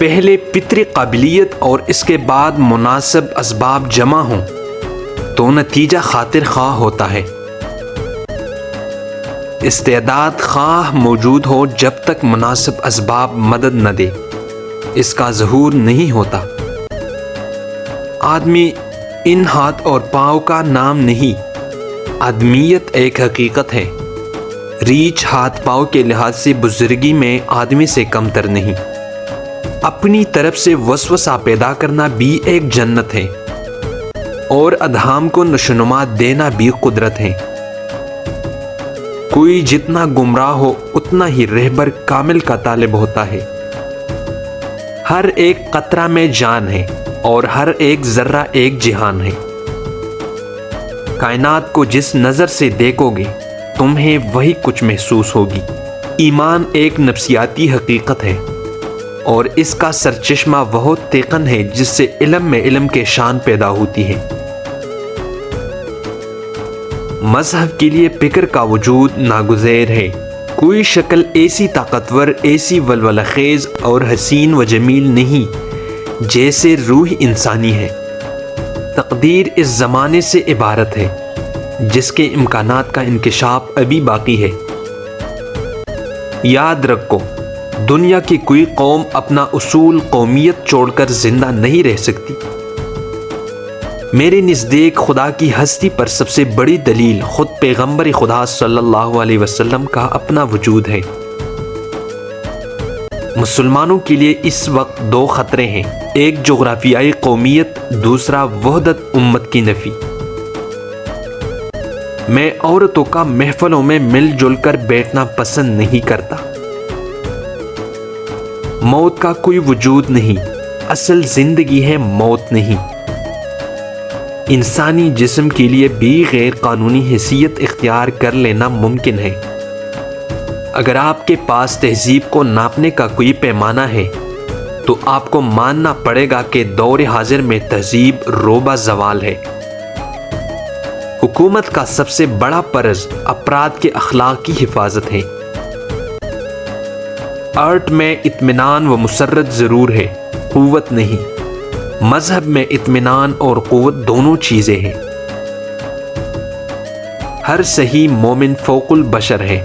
پہلے فطری قابلیت اور اس کے بعد مناسب اسباب جمع ہوں تو نتیجہ خاطر خواہ ہوتا ہے۔ استعداد خواہ موجود ہو جب تک مناسب اسباب مدد نہ دے اس کا ظہور نہیں ہوتا۔ آدمی ان ہاتھ اور پاؤں کا نام نہیں، آدمیت ایک حقیقت ہے۔ ریچھ ہاتھ پاؤں کے لحاظ سے بزرگی میں آدمی سے کمتر نہیں۔ اپنی طرف سے وسوسہ پیدا کرنا بھی ایک جنت ہے اور ادھام کو نشوونما دینا بھی قدرت ہے۔ کوئی جتنا گمراہ ہو اتنا ہی رہبر کامل کا طالب ہوتا ہے۔ ہر ایک قطرہ میں جان ہے اور ہر ایک ذرہ ایک جہان ہے۔ کائنات کو جس نظر سے دیکھو گے تمہیں وہی کچھ محسوس ہوگی۔ ایمان ایک نفسیاتی حقیقت ہے اور اس کا سرچشمہ وہ تیقن ہے جس سے علم میں علم کے شان پیدا ہوتی ہے۔ مذہب کے لیے فکر کا وجود ناگزیر ہے۔ کوئی شکل ایسی طاقتور، ایسی ولولہ خیز اور حسین و جمیل نہیں جیسے روح انسانی ہے۔ تقدیر اس زمانے سے عبارت ہے جس کے امکانات کا انکشاف ابھی باقی ہے۔ یاد رکھو، دنیا کی کوئی قوم اپنا اصول قومیت چھوڑ کر زندہ نہیں رہ سکتی۔ میرے نزدیک خدا کی ہستی پر سب سے بڑی دلیل خود پیغمبر خدا صلی اللہ علیہ وسلم کا اپنا وجود ہے۔ مسلمانوں کے لیے اس وقت دو خطرے ہیں، ایک جغرافیائی قومیت، دوسرا وحدت امت کی نفی۔ میں عورتوں کا محفلوں میں مل جل کر بیٹھنا پسند نہیں کرتا۔ موت کا کوئی وجود نہیں، اصل زندگی ہے، موت نہیں۔ انسانی جسم کے لیے بھی غیر قانونی حیثیت اختیار کر لینا ممکن ہے۔ اگر آپ کے پاس تہذیب کو ناپنے کا کوئی پیمانہ ہے تو آپ کو ماننا پڑے گا کہ دور حاضر میں تہذیب روبہ زوال ہے۔ حکومت کا سب سے بڑا فرض افراد کے اخلاق کی حفاظت ہے۔ آرٹ میں اطمینان و مسرت ضرور ہے، قوت نہیں۔ مذہب میں اطمینان اور قوت دونوں چیزیں ہیں۔ ہر صحیح مومن فوق البشر ہے۔